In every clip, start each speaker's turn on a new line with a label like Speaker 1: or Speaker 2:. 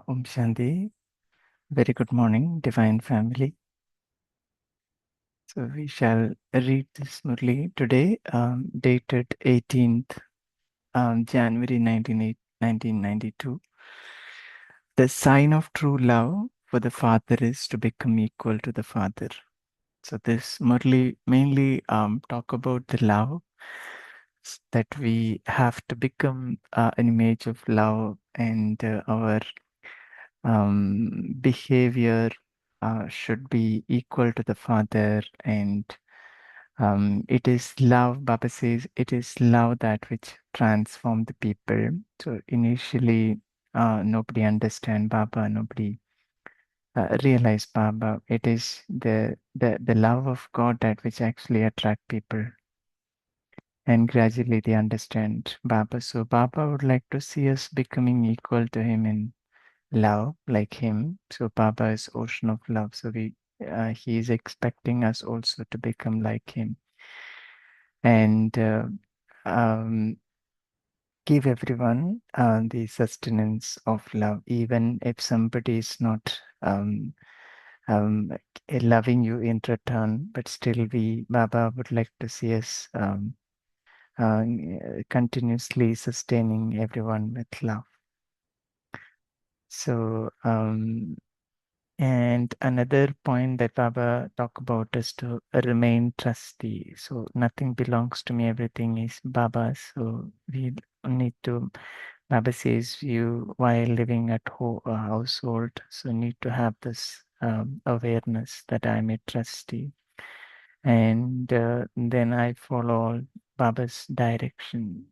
Speaker 1: Om Shanti. Very good morning, Divine Family. So we shall read this Murli today, dated 18th January 1992. The sign of true love for the Father is to become equal to the Father. So this Murli mainly talk about the love that we have to become an image of love, and our behavior should be equal to the Father. And it is love, Baba says, it is love that which transforms the people. So initially, nobody understand Baba, nobody realize Baba. It is the love of God that which actually attract people. And gradually they understand Baba. So Baba would like to see us becoming equal to him in love, like him. So Baba is ocean of love. So he is expecting us also to become like him, and give everyone the sustenance of love, even if somebody is not um, loving you in return. But still, Baba would like to see us uh, continuously sustaining everyone with love. So, and another point that Baba talk about is to remain trustee. So nothing belongs to me, everything is Baba's. So we need to, Baba says, you while living at household, so need to have this awareness that I'm a trustee. And then I follow Baba's direction.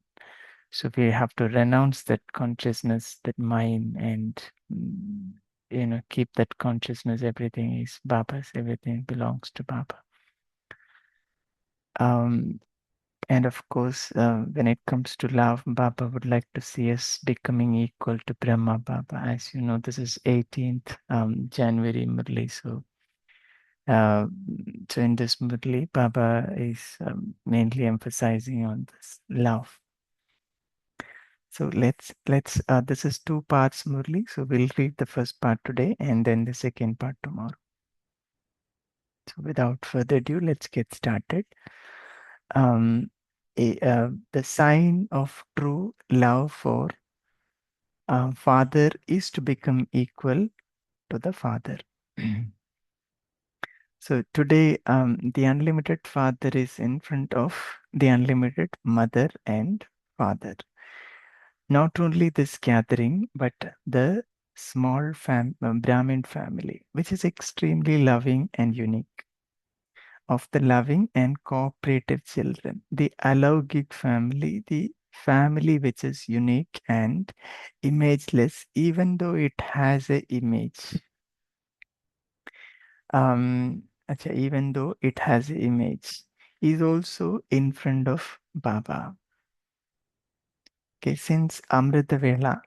Speaker 1: So we have to renounce that consciousness, that mind, and keep that consciousness. Everything is Baba's. Everything belongs to Baba. And of course, when it comes to love, Baba would like to see us becoming equal to Brahma Baba. As you know, this is 18th January Murli. So in this Murli, Baba is mainly emphasizing on this love. So let's this is two parts, Murli. So we'll read the first part today and then the second part tomorrow. So without further ado, let's get started. The sign of true love for Father is to become equal to the Father. So today, the unlimited Father is in front of the unlimited Mother and Father. Not only this gathering, but the small Brahmin family, which is extremely loving and unique, of the loving and cooperative children. The alaukic family, the family which is unique and imageless, even though it has an image. Even though it has an image, is also in front of Baba. Okay, since Amrita Vela,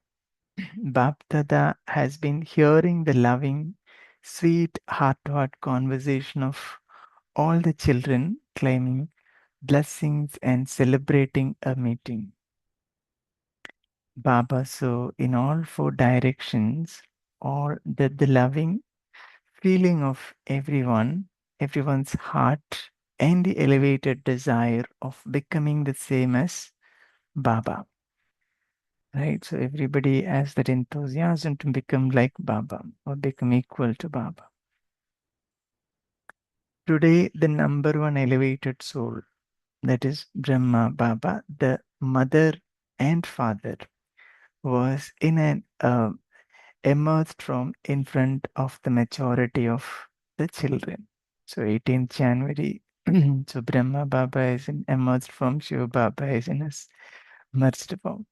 Speaker 1: Bapdada has been hearing the loving, sweet, heart-to-heart conversation of all the children claiming blessings and celebrating a meeting. Baba, so in all four directions, all the loving feeling of everyone's heart, and the elevated desire of becoming the same as Baba. Right? So everybody has that enthusiasm to become like Baba or become equal to Baba. Today, the number one elevated soul, that is Brahma Baba, the mother and father, was emerged from in front of the majority of the children. So 18th January, so Brahma Baba is emerged from Shiva Baba is in his merged form.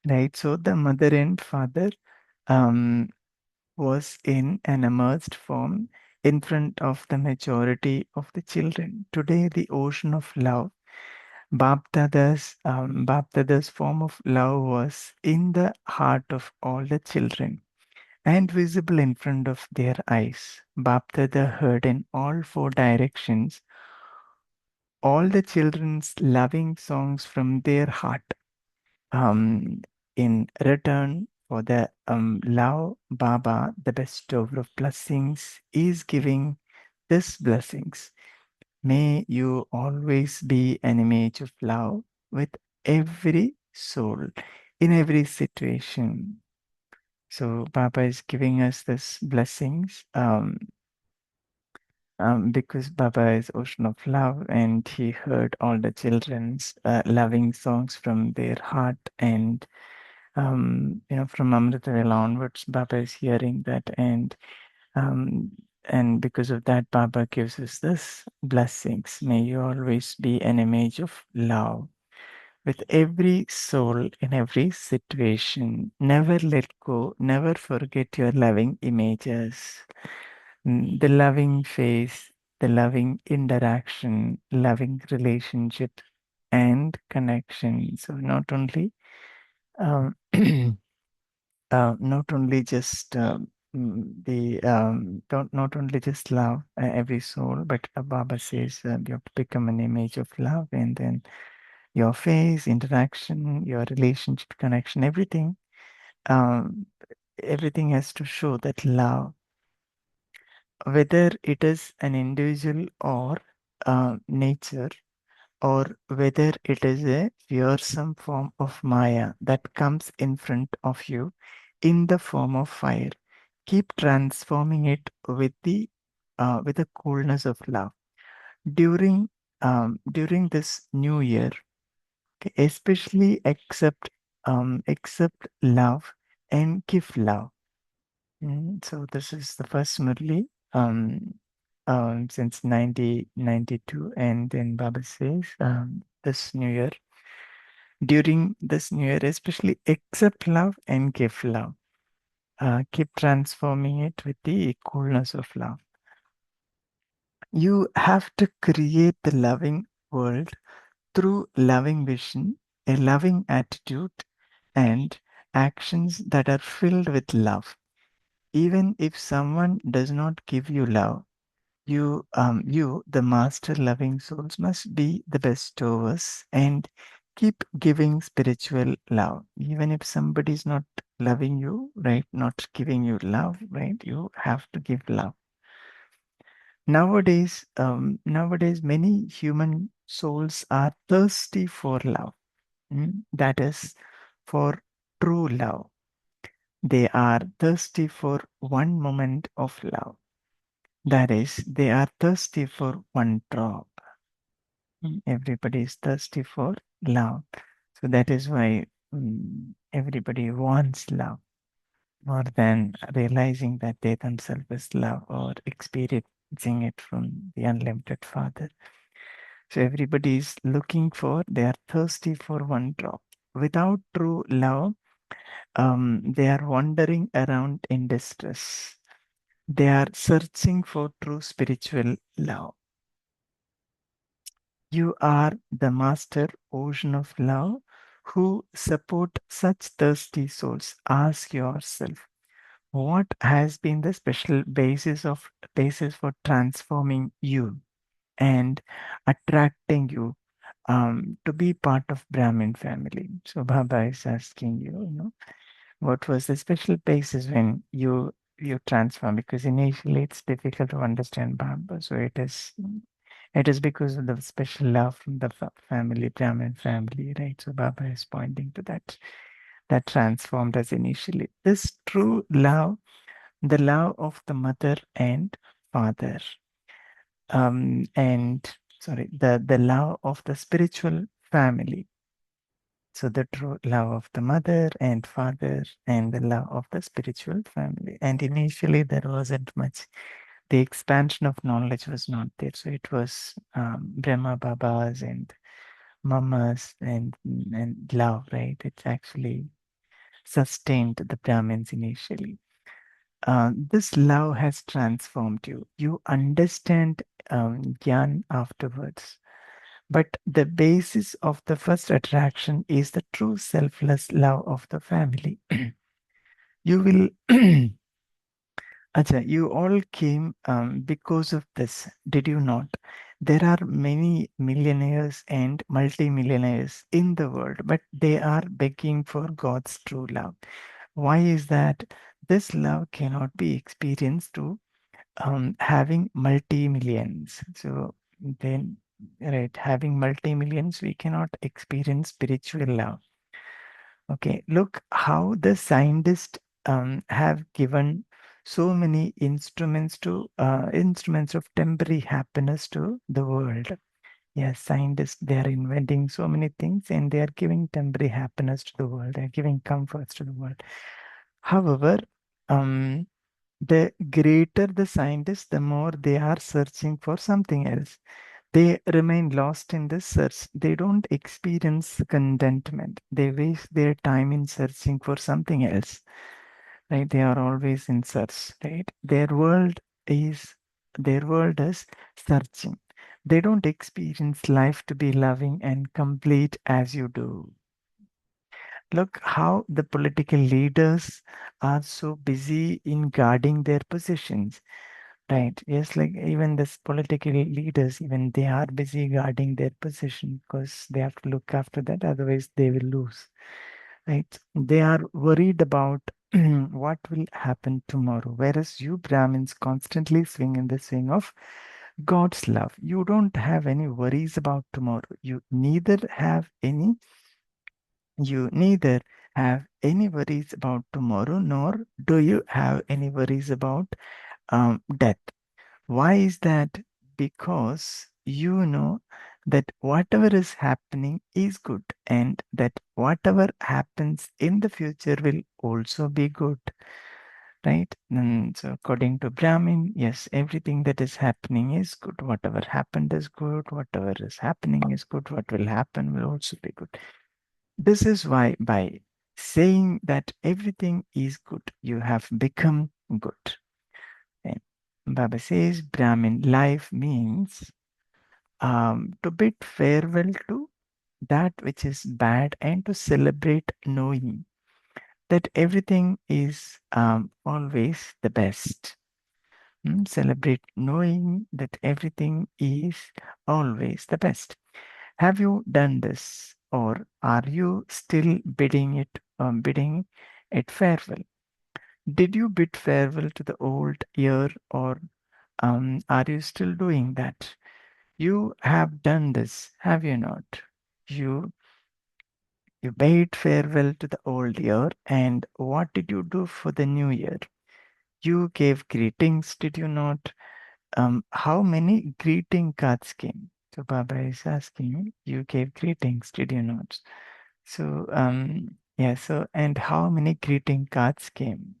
Speaker 1: Right? So the mother and father was in an emerged form in front of the majority of the children. Today, the ocean of love, Baptada's form of love was in the heart of all the children and visible in front of their eyes. Baptada heard in all four directions all the children's loving songs from their heart. In return for the love Baba, the bestower of blessings, is giving this blessings. May you always be an image of love with every soul in every situation. So Baba is giving us this blessings because Baba is ocean of love, and he heard all the children's loving songs from their heart, and from Amritavela onwards, Baba is hearing that, um, and because of that, Baba gives us this blessings. May you always be an image of love with every soul in every situation. Never let go, never forget your loving images. The loving face, the loving interaction, loving relationship, and connection. So um, not only just the don't not only just love every soul, but Baba says you have to become an image of love, and then your face, interaction, your relationship, connection, um, everything has to show that love, whether it is an individual or nature, or whether it is a fearsome form of Maya that comes in front of you in the form of fire. Keep transforming it with the coolness of love. During this new year, okay, especially accept love and give love. So this is the first Murli since 1992, and then Baba says this new year, during this new year, especially accept love and give love. Keep transforming it with the coolness of love. You have to create the loving world through loving vision, a loving attitude, and actions that are filled with love. Even if someone does not give you love, you, the master loving souls, must be the bestowers and keep giving spiritual love. Even if somebody is not loving you, right, not giving you love, right, you have to give love. Nowadays, many human souls are thirsty for love. That is, for true love. They are thirsty for one moment of love. That is, they are thirsty for one drop. Everybody is thirsty for love. So that is why everybody wants love more than realizing that they themselves is love or experiencing it from the unlimited Father. So everybody is looking for, they are thirsty for one drop. Without true love, they are wandering around in distress. They are searching for true spiritual love. You are the master ocean of love who support such thirsty souls. Ask yourself, what has been the special basis for transforming you and attracting you to be part of Brahmin family? So Baba is asking you, what was the special basis when you transform? Because initially it's difficult to understand Baba, so it is because of the special love from the family, Brahmin family, right? So Baba is pointing to that transformed us initially. This true love, the love of the mother and father, and sorry, the love of the spiritual family. So the true love of the mother and father, and the love of the spiritual family. And initially there wasn't much. The expansion of knowledge was not there. So it was Brahma Babas and Mamas and love, right? It actually sustained the Brahmins initially. This love has transformed you. You understand Gyan afterwards. But the basis of the first attraction is the true selfless love of the family. You will, Acha, you all came because of this, did you not? There are many millionaires and multimillionaires in the world, but they are begging for God's true love. Why is that? This love cannot be experienced to having multi-millions. So then, right, having multi-millions, we cannot experience spiritual love. Okay, look how the scientists have given so many instruments of temporary happiness to the world. Yes, scientists, they are inventing so many things and they are giving temporary happiness to the world. They are giving comforts to the world. However, um, the greater the scientists, the more they are searching for something else. They remain lost in this search. They don't experience contentment. They waste their time in searching for something else. Right? They are always in search. Right? Is their world is searching. They don't experience life to be loving and complete as you do. Look how the political leaders are so busy in guarding their positions. Right. Yes, like even this political leaders, even they are busy guarding their position because they have to look after that, otherwise they will lose. Right. They are worried about what will happen tomorrow. Whereas you Brahmins constantly swing in the swing of God's love. You don't have any worries about tomorrow. You neither have any worries about tomorrow, nor do you have any worries about death. Why is that? Because you know that whatever is happening is good and that whatever happens in the future will also be good, right? And so, according to Brahmin, yes, everything that is happening is good. Whatever happened is good. Whatever is happening is good. What will happen will also be good. This is why, by saying that everything is good, you have become good. And Baba says Brahmin life means to bid farewell to that which is bad and to celebrate knowing that everything is always the best. Celebrate knowing that everything is always the best. Have you done this, or are you still bidding it farewell? Did you bid farewell to the old year, or are you still doing that? You have done this, have you not? You you bade farewell to the old year, and what did you do for the new year? You gave greetings, did you not? How many greeting cards came? So Baba is asking, you gave greetings, did you not? So yeah, so and how many greeting cards came?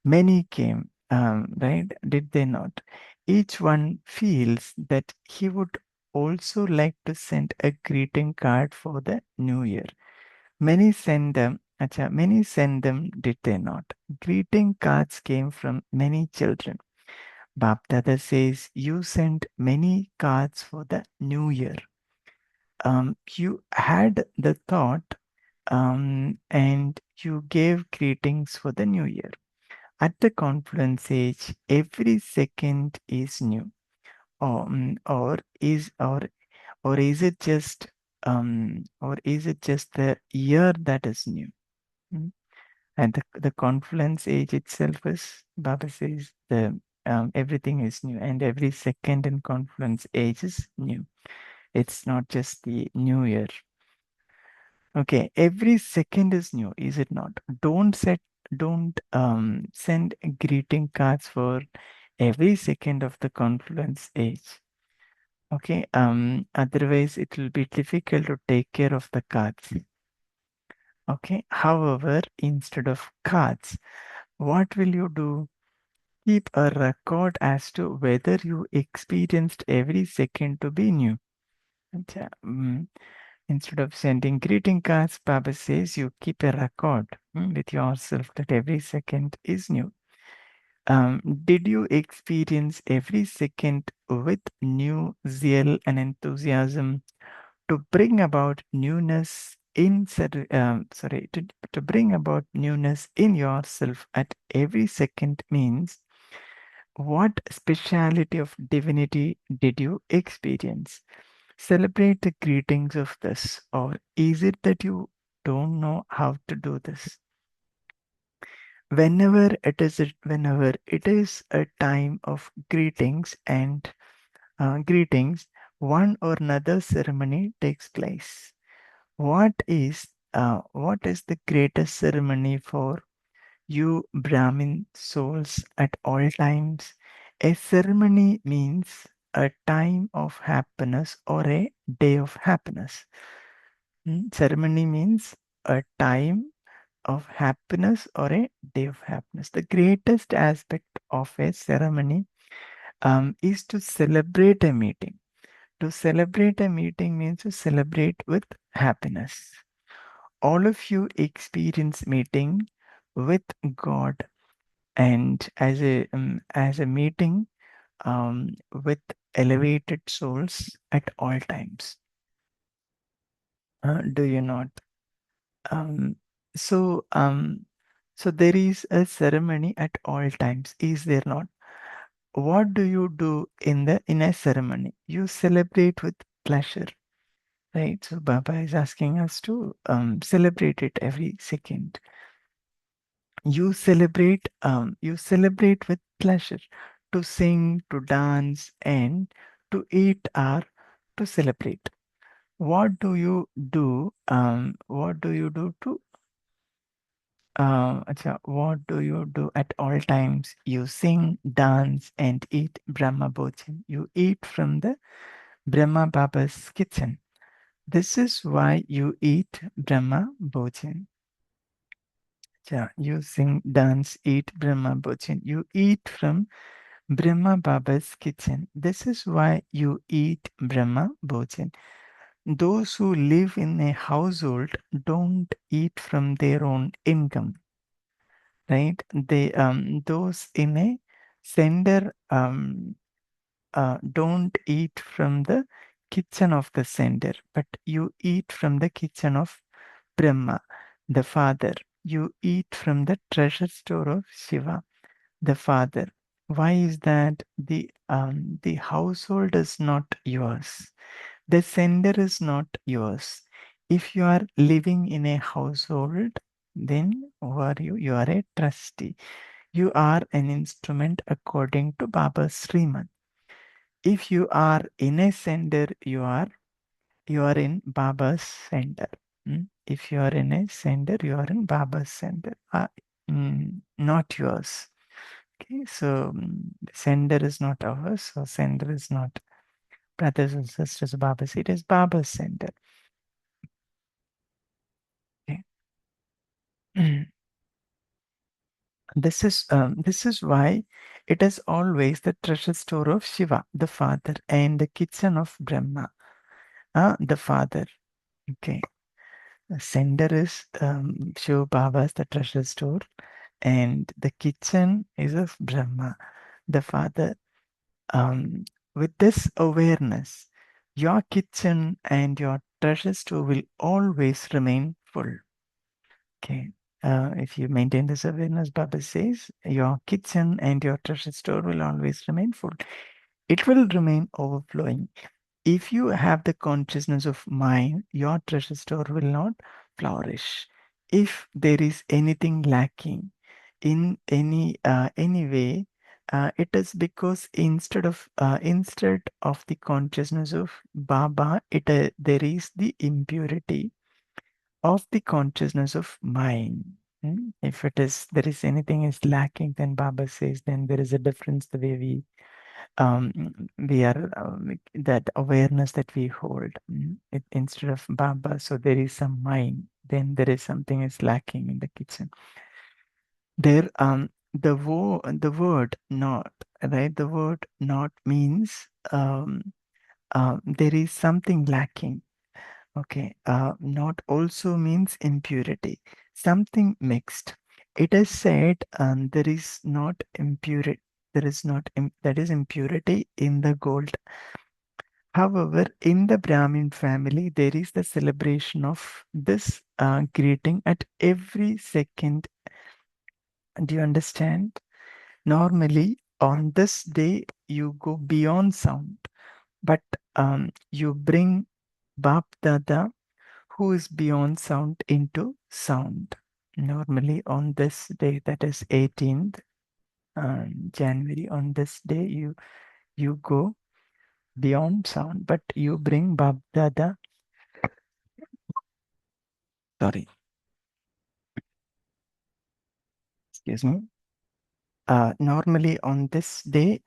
Speaker 1: Many came, right? Did they not? Each one feels that he would also like to send a greeting card for the new year. Many send them, did they not? Greeting cards came from many children. Bapdada says, you sent many cards for the new year. You had the thought and you gave greetings for the new year. At the confluence age, every second is new. Or is it just the year that is new? Mm. And the confluence age itself is, Baba says, the everything is new, and every second in confluence age is new. It's not just the new year. Okay, every second is new, is it not? Don't send greeting cards for every second of the confluence age. Okay, otherwise it will be difficult to take care of the cards. Okay, however, instead of cards, what will you do? Keep a record as to whether you experienced every second to be new. Acha, instead of sending greeting cards, Baba says you keep a record with yourself that every second is new. Did you experience every second with new zeal and enthusiasm to bring about newness to bring about newness in yourself at every second means what speciality of divinity did you experience? Celebrate the greetings of this, or is it that you don't know how to do this? whenever it is a time of greetings, one or another ceremony takes place. What is the greatest ceremony for you Brahmin souls at all times? A ceremony means a time of happiness or a day of happiness. Ceremony means a time of happiness or a day of happiness. The greatest aspect of a ceremony is to celebrate a meeting. To celebrate a meeting means to celebrate with happiness. All of you experience meeting with God, and as a meeting with elevated souls at all times. Do you not? Um, so um, so there is a ceremony at all times, is there not? What do you do in a ceremony? You celebrate with pleasure, right? So Baba is asking us to celebrate it every second. You celebrate with pleasure. To sing, to dance, and to eat are to celebrate. What do you do? What do you do to what do you do at all times? You sing, dance, and eat Brahma Bhojan. You eat from the Brahma Baba's kitchen. This is why you eat Brahma Bhojan. You sing, dance, eat Brahma Bhojan. You eat from Brahma Baba's kitchen. This is why you eat Brahma Bhojan. Those who live in a household don't eat from their own income, right? Those in a sender don't eat from the kitchen of the sender, but you eat from the kitchen of Brahma, the Father. You eat from the treasure store of Shiva, the Father. Why is that? The household is not yours. The sender is not yours. If you are living in a household, then who are you? You are a trustee. You are an instrument according to Baba's Sriman. If you are in a sender, you are in Baba's sender. If you are in a sender, you are in Baba's sender. Not yours. Okay, so sender is not ours, so sender is not brothers and sisters of Baba's. It is Baba's sender. Okay. This is why it is always the treasure store of Shiva, the Father, and the kitchen of Brahma, the Father. Okay. The sender is Shiva Baba's the treasure store, and the kitchen is of Brahma, the Father. Um, with this awareness, your kitchen and your treasure store will always remain full. Okay. If you maintain this awareness, Baba says, your kitchen and your treasure store will always remain full. It will remain overflowing. If you have the consciousness of mind, your treasure store will not flourish. If there is anything lacking in any way, it is because instead of the consciousness of Baba, there is the impurity of the consciousness of mind. If there is anything is lacking, then Baba says, then there is a difference the way um, we are that awareness that we hold instead of Baba. So there is some mind, then there is something is lacking in the kitchen. There, the word not, right? The word not means there is something lacking. Okay, not also means impurity, something mixed. It is said there is not impurity, there is not that is impurity in the gold. However, in the Brahmin family, there is the celebration of this greeting at every second. Do you understand? Normally, on this day, you go beyond sound, but you bring Bap Dada, who is beyond sound, into sound. Normally on this day, that is 18th January, on this day you go beyond sound, but you bring Bab Dada. Sorry, excuse me. Normally on this day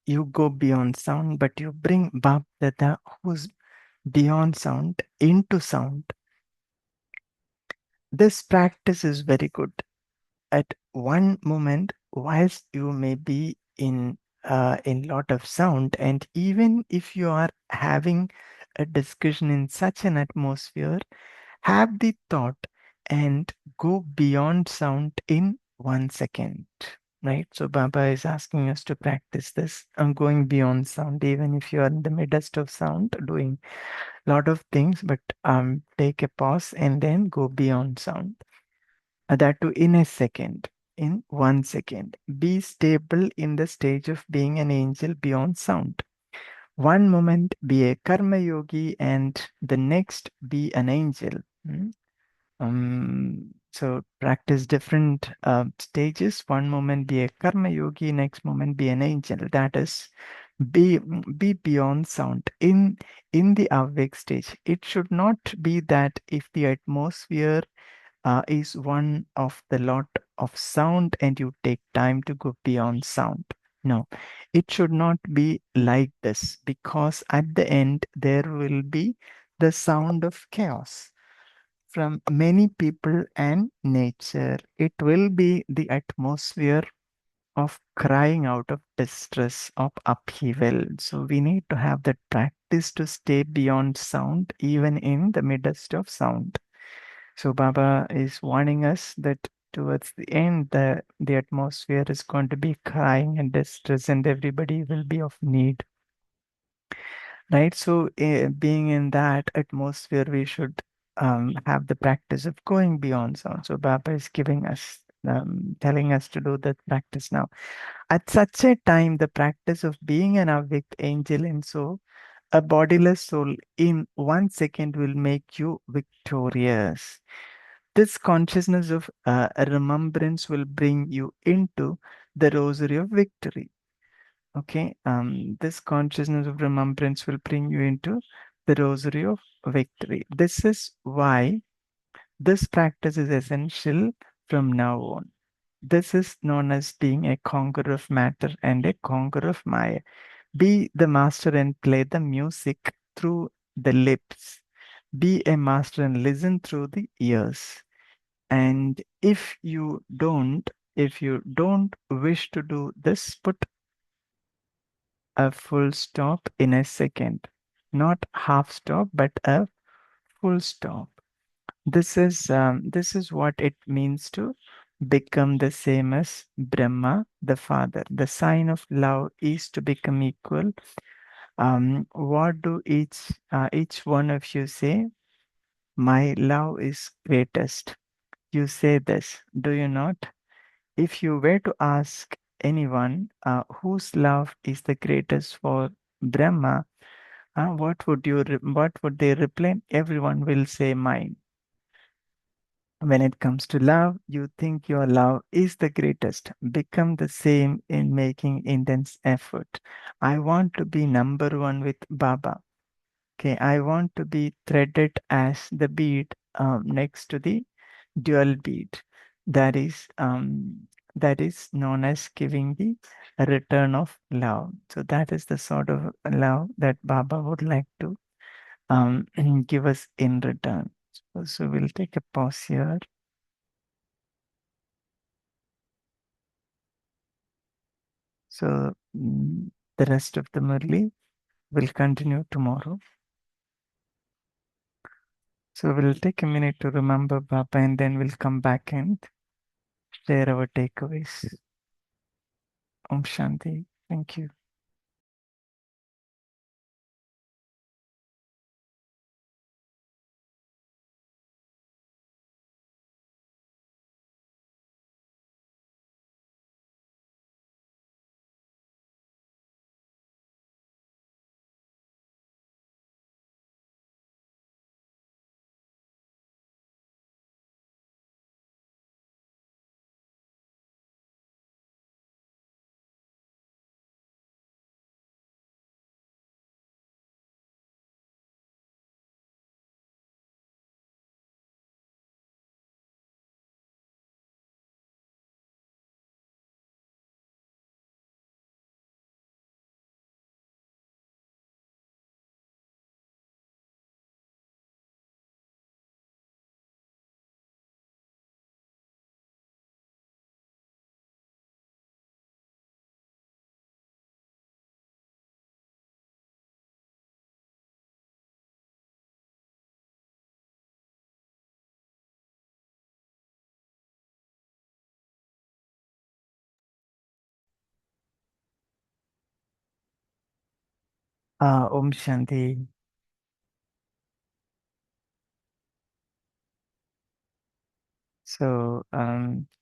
Speaker 1: you go beyond sound, but you bring Bab Dada, who's beyond sound, into sound. This practice is very good. At one moment, whilst you may be in lot of sound, and even if you are having a discussion in such an atmosphere, have the thought and go beyond sound in 1 second. Right? So Baba is asking us to practice this. I'm going beyond sound, even if you are in the midst of sound, doing a lot of things, but take a pause and then go beyond sound. That too in a second, in 1 second. Be stable in the stage of being an angel beyond sound. One moment be a karma yogi and the next be an angel. So practice different stages. One moment be a karma yogi, next moment be an angel. That is, be beyond sound in the awake stage. It should not be that if the atmosphere is one of the lot of sound and you take time to go beyond sound. No, it should not be like this, because at the end there will be the sound of chaos from many people and nature. It will be the atmosphere of crying out of distress, of upheaval. So we need to have that practice to stay beyond sound, even in the midst of sound. So Baba is warning us that towards the end, the atmosphere is going to be crying and distress, and everybody will be of need. Right? So, being in that atmosphere, we should have the practice of going beyond sound. So, Baba is giving us, telling us to do that practice now. At such a time, the practice of being an awake angel and so a bodiless soul in 1 second will make you victorious. This consciousness of remembrance will bring you into the rosary of victory. Okay, this consciousness of remembrance will bring you into the rosary of victory. This is why this practice is essential from now on. This is known as being a conqueror of matter and a conqueror of Maya. Be the master and play the music through the lips. Be a master and listen through the ears. And if you don't wish to do this, put a full stop in a second. Not half stop, but a full stop. This is what it means to become the same as Brahma, the Father. The sign of love is to become equal. What do each one of you say? My love is greatest. You say this, do you not? If you were to ask anyone whose love is the greatest for Brahma, what would they reply? Everyone will say mine. When it comes to love, you think your love is the greatest. Become the same in making intense effort. I want to be number one with Baba. Okay, I want to be threaded as the bead next to the dual bead. That is that is known as giving the return of love. So that is the sort of love that Baba would like to give us in return. So we'll take a pause here. So the rest of the Murli will continue tomorrow. So we'll take a minute to remember Baba and then we'll come back and share our takeaways. Om Shanti. Thank you. Om Shanti. So,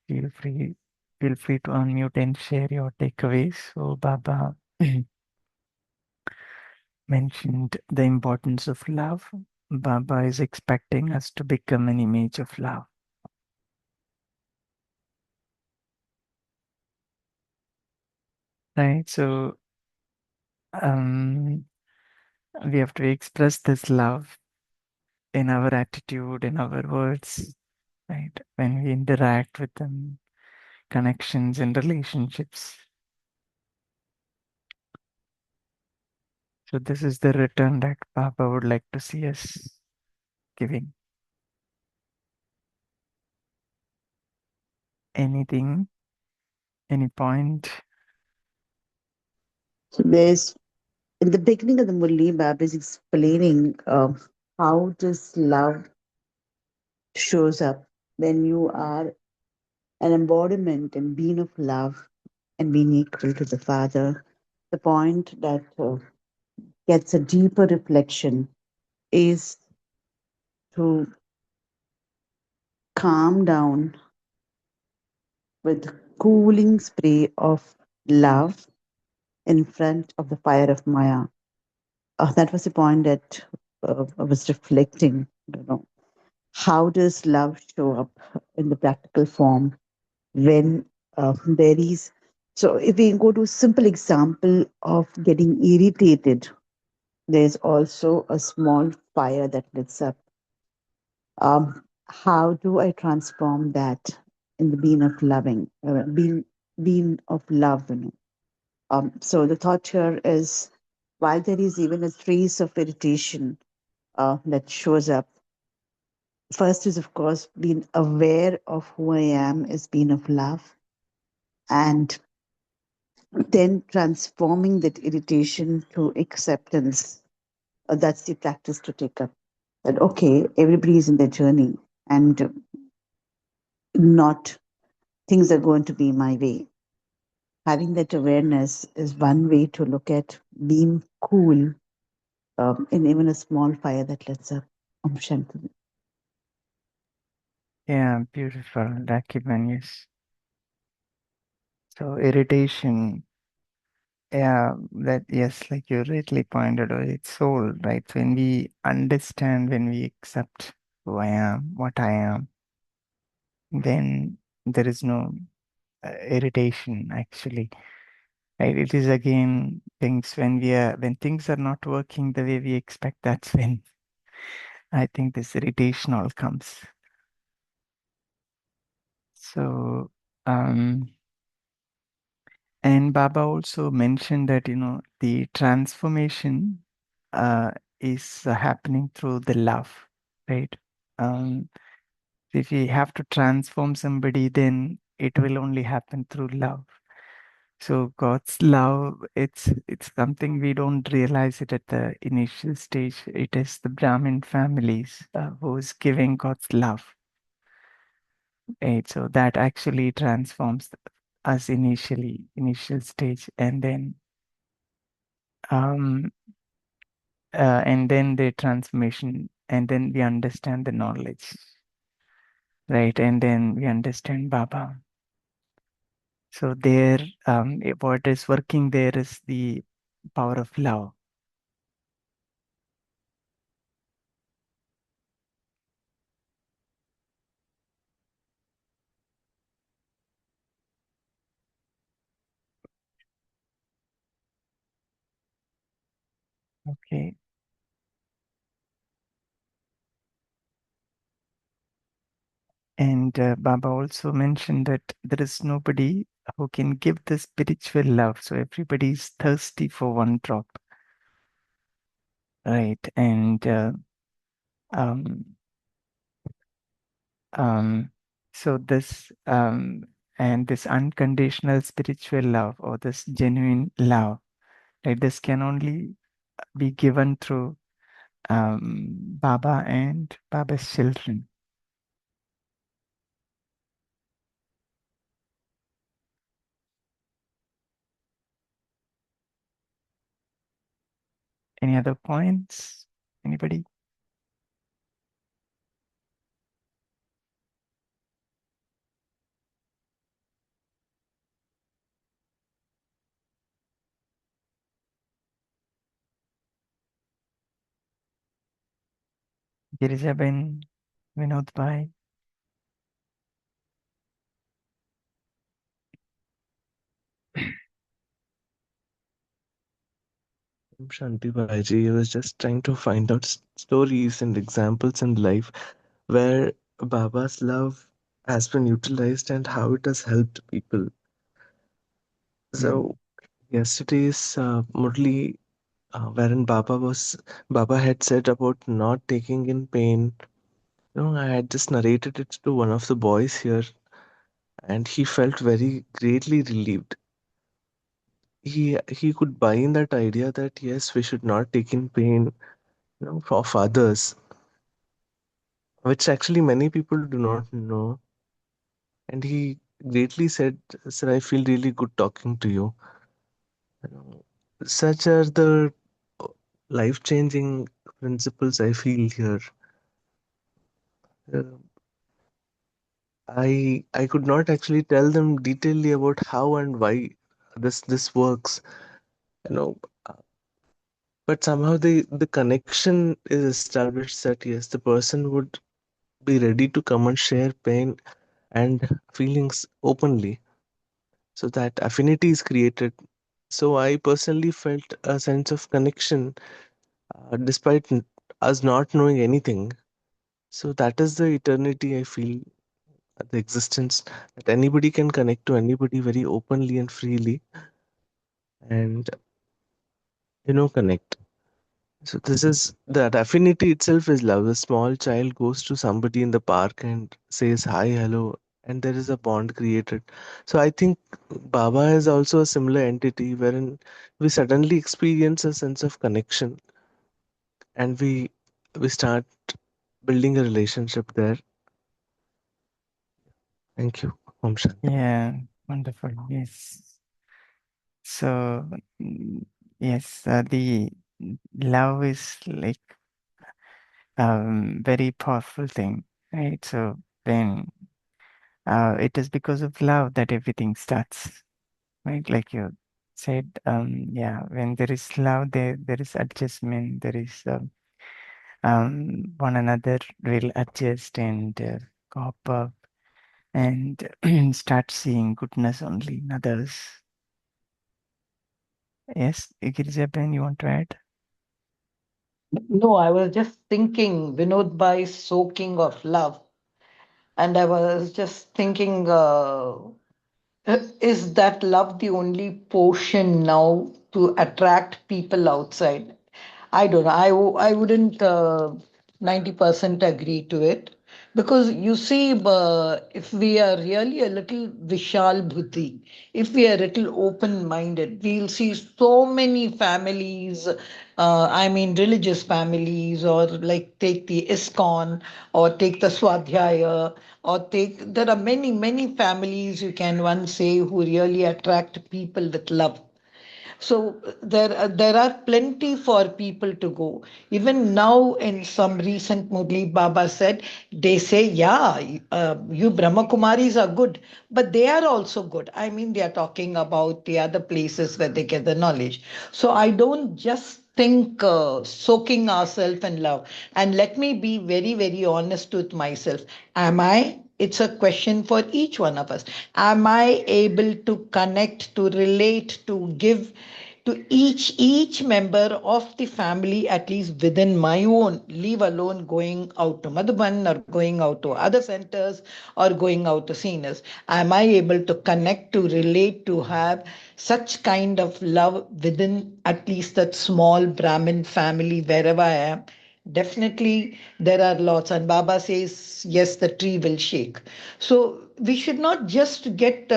Speaker 1: feel free to unmute and share your takeaways. So, Baba mentioned the importance of love. Baba is expecting us to become an image of love, right? So, um, we have to express this love in our attitude, in our words, right? When we interact with them, connections and relationships. So this is the return that Papa would like to see us giving. Anything, any point?
Speaker 2: So there's in the beginning of the Murli, Bab is explaining how this love shows up when you are an embodiment and being of love and being equal to the Father. The point that gets a deeper reflection is to calm down with cooling spray of love in front of the fire of Maya. That was the point that I was reflecting. You know, how does love show up in the practical form when there is? So, if we go to a simple example of getting irritated, there's also a small fire that lights up. How do I transform that in the being of loving, being of love? You know? So the thought here is, while there is even a trace of irritation that shows up, first is of course being aware of who I am as being of love, and then transforming that irritation to acceptance. That's the practice to take up. That okay, everybody is in their journey, and not things are going to be my way. Having that awareness is one way to look at being cool in even a small fire that lights up. Om Shanti.
Speaker 1: Yeah, beautiful. Lucky man, yes. So irritation, yeah, that yes, like you rightly pointed out, it's soul, right? When we understand, when we accept who I am, what I am, then there is no irritation actually. Right? It is again things when things are not working the way we expect, that's when I think this irritation all comes. So, and Baba also mentioned that, the transformation uh, is happening through the love, right? Um, if we have to transform somebody, then it will only happen through love. So God's love, it's something we don't realize it at the initial stage. It is the Brahmin families who is giving God's love. Right? So that actually transforms us initial stage, um, and then the transformation, and then we understand the knowledge, right? And then we understand Baba. So there, what is working there is the power of love. Okay. And Baba also mentioned that there is nobody who can give the spiritual love. So everybody is thirsty for one drop, right? Um, um, so this unconditional spiritual love, or this genuine love, right? This can only be given through Baba and Baba's children. Any other points? Anybody? Girijaben, Vinod Bhai.
Speaker 3: Shanti Bhaiji, I was just trying to find out stories and examples in life where Baba's love has been utilized and how it has helped people.
Speaker 1: Mm.
Speaker 3: So yesterday's Murli, wherein Baba had said about not taking in pain. I had just narrated it to one of the boys here, and he felt very greatly relieved. He could buy in that idea that yes, we should not take in pain, of others, which actually many people do not know. And he greatly said, "Sir, I feel really good talking to you." You know, Such are the life-changing principles I feel here. Uh, I could not actually tell them detailedly about how and why this works, you know, uh, but somehow the connection is established that yes, the person would be ready to come and share pain and feelings openly, so that affinity is created. So I personally felt a sense of connection despite us not knowing anything. So that is the eternity I feel, the existence, that anybody can connect to anybody very openly and freely, and connect. So this is that affinity itself is love. A small child goes to somebody in the park and says hi, hello, and there is a bond created. So I think Baba is also a similar entity wherein we suddenly experience a sense of connection, and we start building a relationship there. Thank you. Om Shanti.
Speaker 1: Yeah, wonderful. Yes. So, mm, yes, the love is like very powerful thing, right? So when it is because of love that everything starts, right? Like you said, yeah, when there is love, there is adjustment, there is one another will adjust and cope up and start seeing goodness only in others. Yes, Girjaben, you want to add?
Speaker 4: No, I was just thinking Vinod Bhai's soaking of love, and I was just thinking, is that love the only potion now to attract people outside? I don't know. I wouldn't 90% agree to it because you see, if we are really a little Vishal Buddhi, if we are a little open minded, we'll see so many families. I mean, religious families, or like take the ISKCON, or take the Swadhyaya, or take. There are many families you can one say who really attract people with love. So there are plenty for people to go. Even now, in some recent Murli Baba said, they say, yeah, you Brahma Kumaris are good, but they are also good. I mean, they are talking about the other places where they get the knowledge. So I don't just think soaking ourselves in love. And let me be very honest with myself. Am I? It's a question for each one of us. Am I able to connect, to relate, to give to each member of the family, at least within my own, leave alone going out to Madhuban or going out to other centers or going out to seniors? Am I able to connect, to relate, to have such kind of love within at least that small Brahmin family wherever I am? Definitely, there are lots, and Baba says, yes, the tree will shake. So we should not just get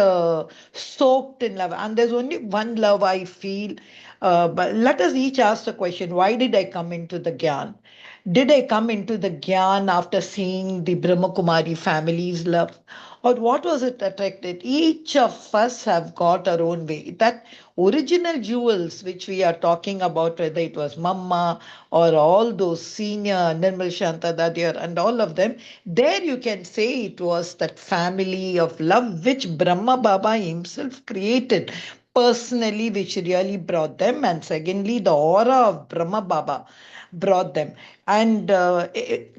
Speaker 4: soaked in love. And there's only one love I feel. But let us each ask the question, why did I come into the Gyan? Did I come into the Gyan after seeing the Brahma Kumari family's love? Or what was it attracted? Each of us have got our own way. That original jewels which we are talking about, whether it was Mamma or all those senior Nirmal Shanta Dadiyar and all of them, there you can say it was that family of love which Brahma Baba himself created personally, which really brought them. And secondly, the aura of Brahma Baba brought them. And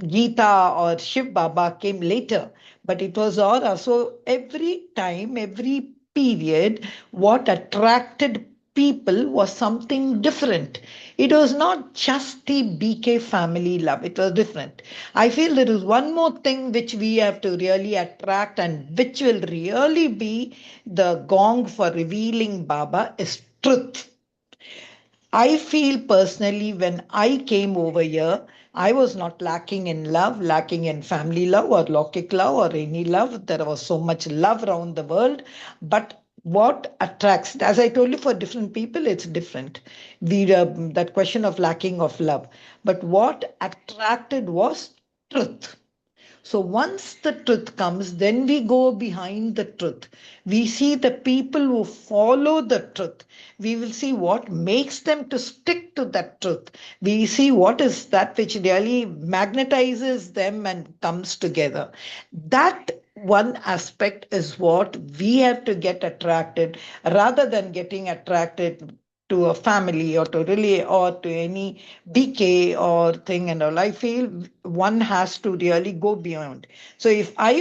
Speaker 4: Gita or Shiv Baba came later, but it was aura. So every time, every period, what attracted people was something different. It was not just the BK family love, it was different. I feel there is one more thing which we have to really attract and which will really be the gong for revealing Baba is truth. I feel personally when I came over here, I was not lacking in love, lacking in family love or Lokik love or any love. There was so much love around the world. But what attracts, as I told you, for different people, it's different. That question of lacking of love. But what attracted was truth. So once the truth comes, then we go behind the truth. We see the people who follow the truth. We will see what makes them to stick to that truth. We see what is that which really magnetizes them and comes together. That one aspect is what we have to get attracted rather than getting attracted to a family or to really or to any BK or thing and all. I feel one has to really go beyond. So if I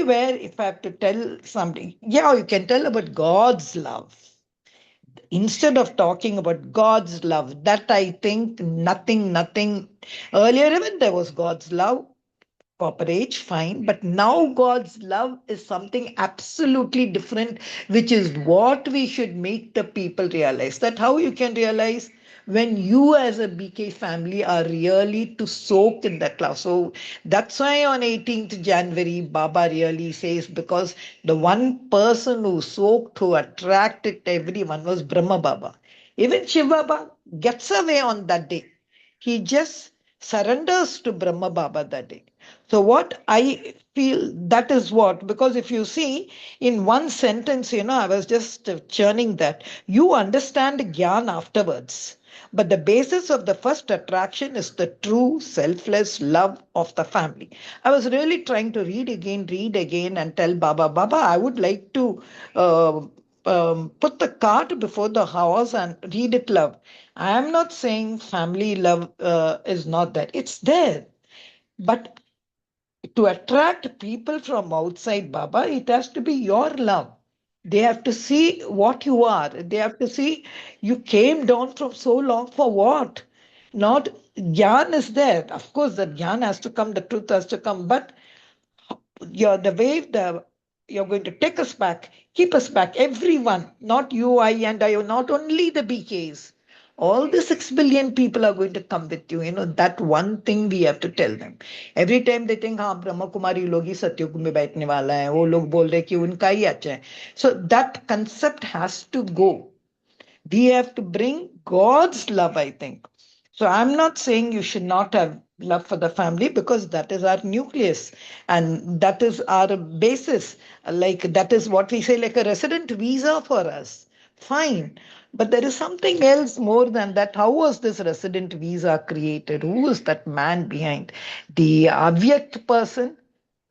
Speaker 4: have to tell something, yeah, you can tell about God's love. Instead of talking about God's love, that I think nothing. Earlier, even there was God's love, copper age, fine. But now God's love is something absolutely different, which is what we should make the people realize. That how you can realize when you as a BK family are really to soak in that love. So that's why on 18th January, Baba really says, because the one person who soaked, who attracted everyone was Brahma Baba. Even Shiv Baba gets away on that day. He just surrenders to Brahma Baba that day. So, what I feel that is what, because if you see in one sentence, I was just churning that, you understand Gyan afterwards. But the basis of the first attraction is the true selfless love of the family. I was really trying to read again, and tell Baba, I would like to uh, put the cart before the horse and read it love. I am not saying family love is not there, it's there. But to attract people from outside, Baba, it has to be your love. They have to see what you are. They have to see you came down from so long for what? Not Gyan is there. Of course, the Gyan has to come, the truth has to come, but the way you're going to take us back, keep us back, everyone, not you, I, and I, not only the BKs. All the 6 billion people are going to come with you. That one thing we have to tell them. Every time they think, हाँ ब्रह्म कुमारी लोग ही सत्युग में बैठने वाला है, वो लोग बोल रहे कि उनका ही अच्छा है. So that concept has to go. We have to bring God's love, I think. So I'm not saying you should not have love for the family, because that is our nucleus and that is our basis. Like that is what we say, like a resident visa for us. Fine. But there is something else more than that. How was this resident visa created? Who is that man behind? The Avyakt person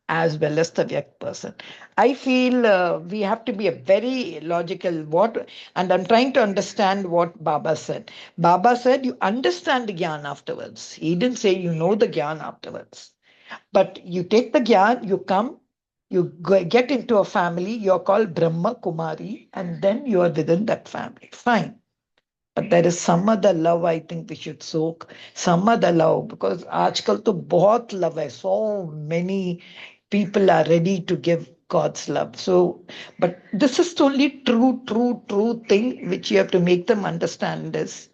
Speaker 4: as well as the Vyak person. I feel we have to be a very logical and I'm trying to understand what Baba said. Baba said you understand the Gyan afterwards. He didn't say you know the Gyan afterwards. But you take the Gyan, you come, get into a family, you're called Brahma Kumari, and then you are within that family. Fine. But there is some other love I think we should soak. Some other love, because आजकल तो बहुत love है. So many people are ready to give God's love. So, but this is the only true thing which you have to make them understand is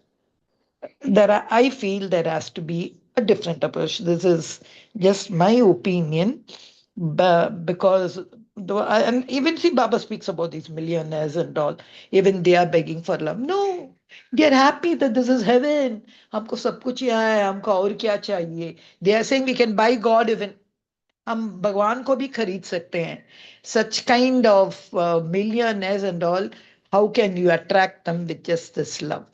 Speaker 4: I feel there has to be a different approach. This is just my opinion, because and even see Baba speaks about these millionaires and all, even they are begging for love. No, They are happy that this is heaven. हमको सब कुछ यहाँ है, हमको और क्या चाहिए? They are saying we can buy God even. हम भगवान को भी खरीद सकते हैं. Such kind of millionaires and all, how can you attract them with just this love?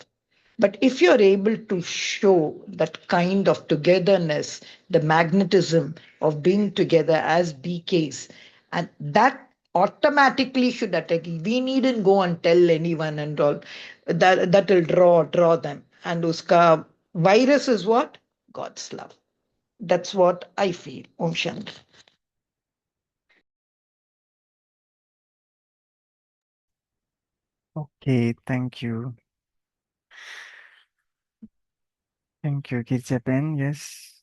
Speaker 4: But if you're able to show that kind of togetherness, the magnetism of being together as BKs, and that automatically should attack. We needn't go and tell anyone and all. That will draw them. And uska virus is what? God's love. That's what I feel. Om Shanti.
Speaker 1: Okay, thank you. Thank you, Girjaben. Yes.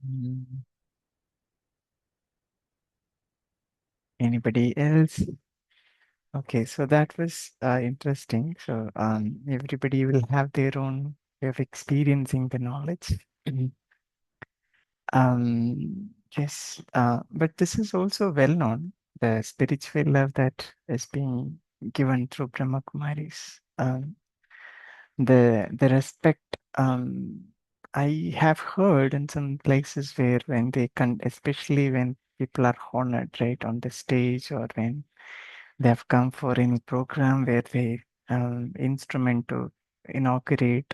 Speaker 1: Mm. Anybody else? Okay, so that was interesting. So everybody will have their own way of experiencing the knowledge. Yes, but this is also well known, the spiritual love that is being given through Brahma Kumaris. The respect, I have heard in some places where when they can, especially when people are honored, right, on the stage, or when they have come for any program where they instrument to inaugurate.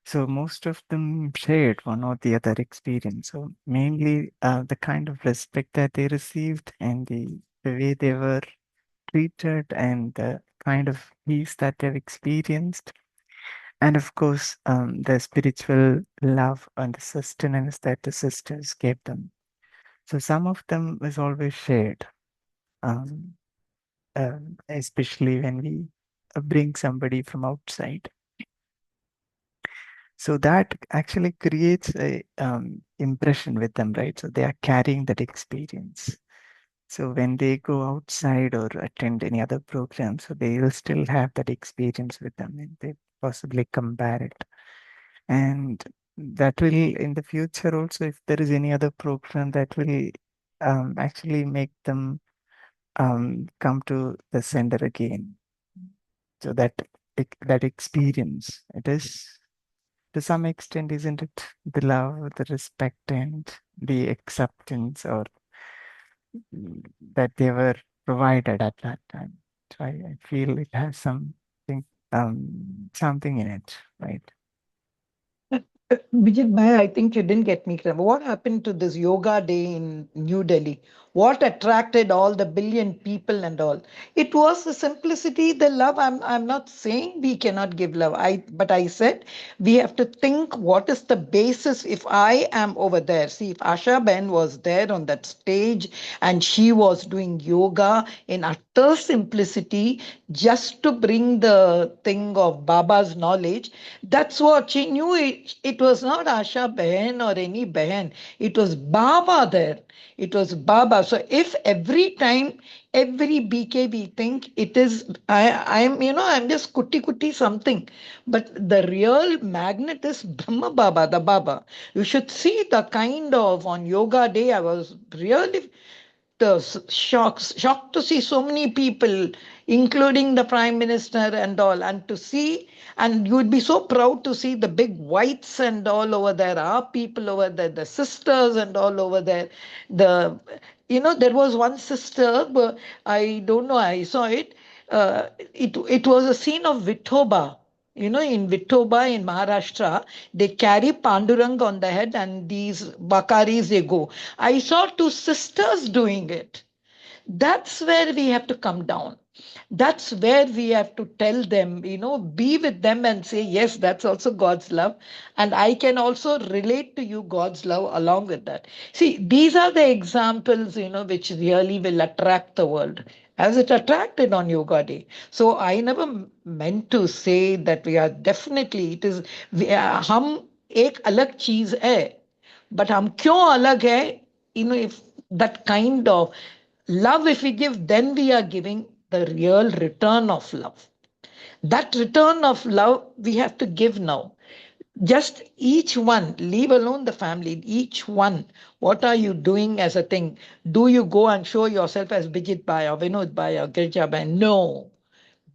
Speaker 1: So most of them shared one or the other experience. So mainly the kind of respect that they received, and the way they were treated, and the kind of peace that they've experienced. And of course, the spiritual love and the sustenance that the sisters gave them. So some of them was always shared, um, especially when we bring somebody from outside. So that actually creates a impression with them, right? So they are carrying that experience. So when they go outside or attend any other program, so they will still have that experience with them, and they possibly compare it. And that will, in the future also, if there is any other program, that will actually make them come to the center again. So that experience, it is to some extent, isn't it, the love, the respect, and the acceptance, or that they were provided at that time. So I feel it has something in it, right?
Speaker 4: Vijay Bhai, I think you didn't get me clear. What happened to this yoga day in New Delhi? What attracted all the billion people and all? It was the simplicity, the love. I'm not saying we cannot give love. But I said we have to think what is the basis if I am over there. See, if Asha Ben was there on that stage and she was doing yoga in utter simplicity just to bring the thing of Baba's knowledge, that's what she knew. It was not Asha Behan or any Behan. It was Baba there. It was Baba. So if every time, every BKB think it is, I'm just kuti something. But the real magnet is Brahma Baba, the Baba. You should see the kind of, on yoga day, I was really the shocked to see so many people, including the prime minister and all, and to see, and you would be so proud to see the big whites and all over there, our people over there, the sisters and all over there. There was one sister, I don't know, I saw it. It was a scene of Vithoba. In Vithoba in Maharashtra, they carry Pandurang on the head and these Bakaris, they go. I saw two sisters doing it. That's where we have to come down. That's where we have to tell them, be with them and say, yes, that's also God's love. And I can also relate to you God's love along with that. See, these are the examples, which really will attract the world as it attracted on Yoga Day. So I never meant to say that we are definitely, it is, हम एक अलग चीज है, but हम क्यों अलग है? If that kind of love, if we give, then we are giving the real return of love. That return of love we have to give now. Just each one, leave alone the family, each one, what are you doing as a thing? Do you go and show yourself as Bijit Bhai or Vinod Bhai or Girija Bhai? No.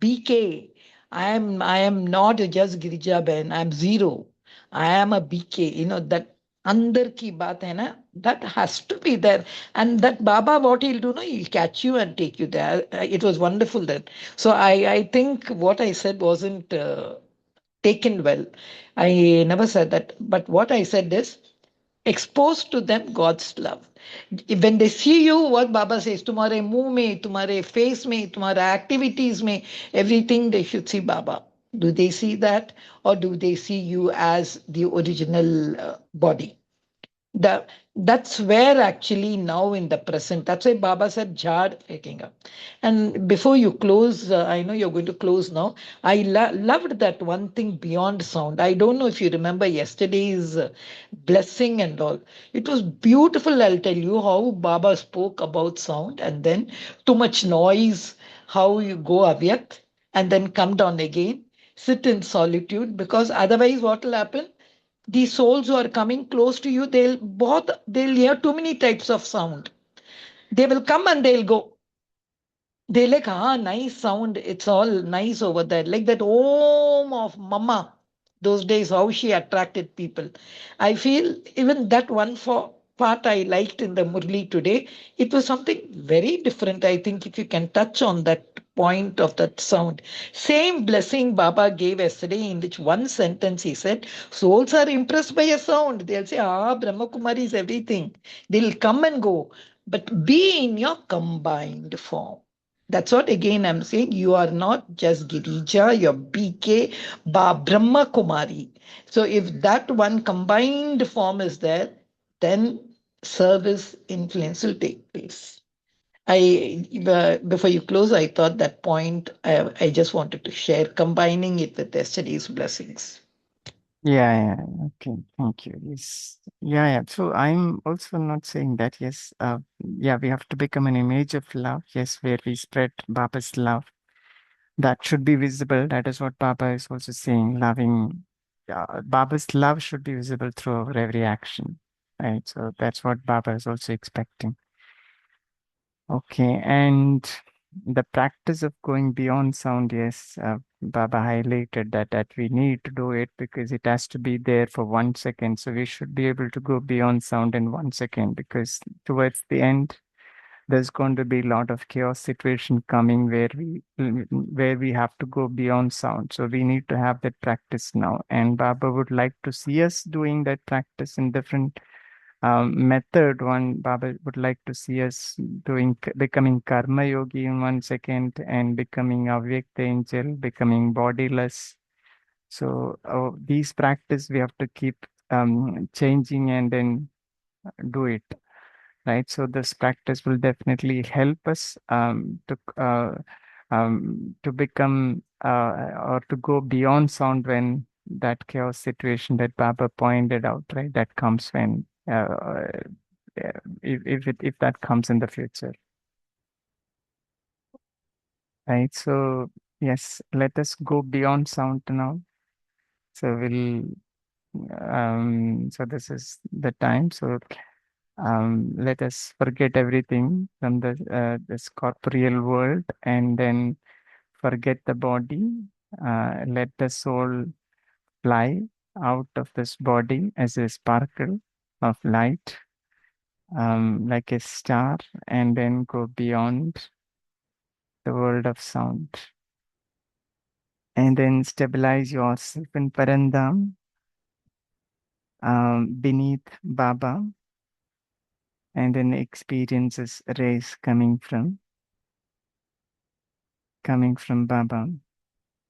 Speaker 4: BK. I am not just Girija Ben. I'm zero. I am a BK. That andar ki baat hai na, that has to be there. And that Baba, what he'll do, no, he'll catch you and take you there. It was wonderful that. So I think what I said wasn't taken well. I never said that. But what I said is, expose to them God's love. When they see you, what Baba says, तुम्हारे मुंह में, तुम्हारे face में, तुम्हारे activities में, everything they should see Baba. Do they see that, or do they see you as the original body? the that's where actually now in the present, that's why Baba said jhad taking up. And before you close, I know you're going to close now. I loved that one thing beyond sound. I don't know if you remember yesterday's blessing and all. It was beautiful. I'll tell you how Baba spoke about sound, and then too much noise, how you go avyakt and then come down again, sit in solitude, because otherwise what will happen, the souls who are coming close to you, they'll hear too many types of sound. They will come and they'll go. They like, nice sound. It's all nice over there. Like that Om of Mama. Those days, how she attracted people. I feel even that one for part I liked in the Murli today, it was something very different. I think if you can touch on that point of that sound. Same blessing Baba gave yesterday, in which one sentence he said, souls are impressed by a sound. They'll say, Brahma Kumaris is everything. They'll come and go. But be in your combined form. That's what again I'm saying. You are not just Girija, you're BK, Brahma Kumari. So if that one combined form is there, then service influence will take place. Before you close, I thought that point I just wanted to share, combining it with yesterday's blessings.
Speaker 1: Yeah, yeah. Okay, thank you. Yes. Yeah, yeah. So I'm also not saying that, yes, yeah, we have to become an image of love, yes, where we spread Baba's love. That should be visible. That is what Baba is also saying. Loving, Baba's love should be visible through our every action, right? So that's what Baba is also expecting. Okay, and the practice of going beyond sound, yes, Baba highlighted that we need to do it because it has to be there for 1 second. So we should be able to go beyond sound in 1 second, because towards the end, there's going to be a lot of chaos situation coming where we have to go beyond sound. So we need to have that practice now. And Baba would like to see us doing that practice in different method. One, Baba would like to see us becoming karma yogi in 1 second, and becoming avyakta angel, becoming bodiless. So these practice we have to keep changing and then do it, right? So this practice will definitely help us to become or to go beyond sound when that chaos situation that Baba pointed out, right? That comes when if that comes in the future, right? So yes, let us go beyond sound now. So so this is the time. So let us forget everything from this corporeal world, and then forget the body. Let the soul fly out of this body as a sparkle of light, like a star, and then go beyond the world of sound. And then stabilize yourself in Parandam, beneath Baba, and then experiences rays coming from Baba,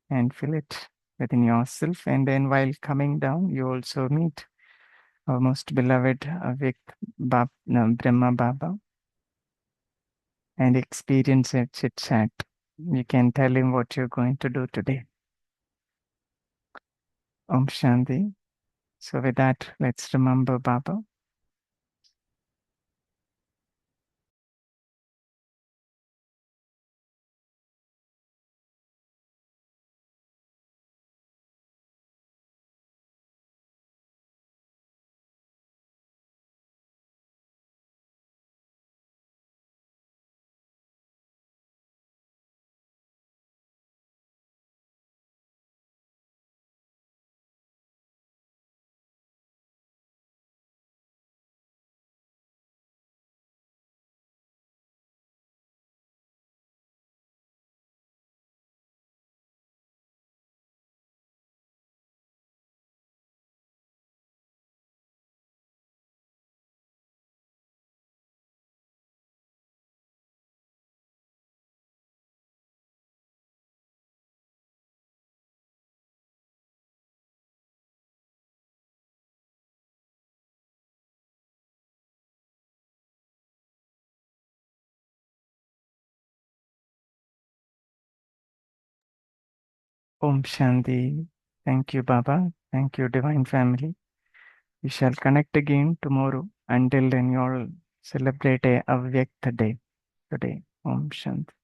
Speaker 1: and feel it within yourself. And then while coming down, you also meet our most beloved Brahma Baba, and experience a chit chat. You can tell him what you're going to do today. Om Shanti. So with that, let's remember Baba. Om Shanti. Thank you, Baba. Thank you, Divine Family. We shall connect again tomorrow. Until then, you all celebrate a Avyakta day today. Om Shanti.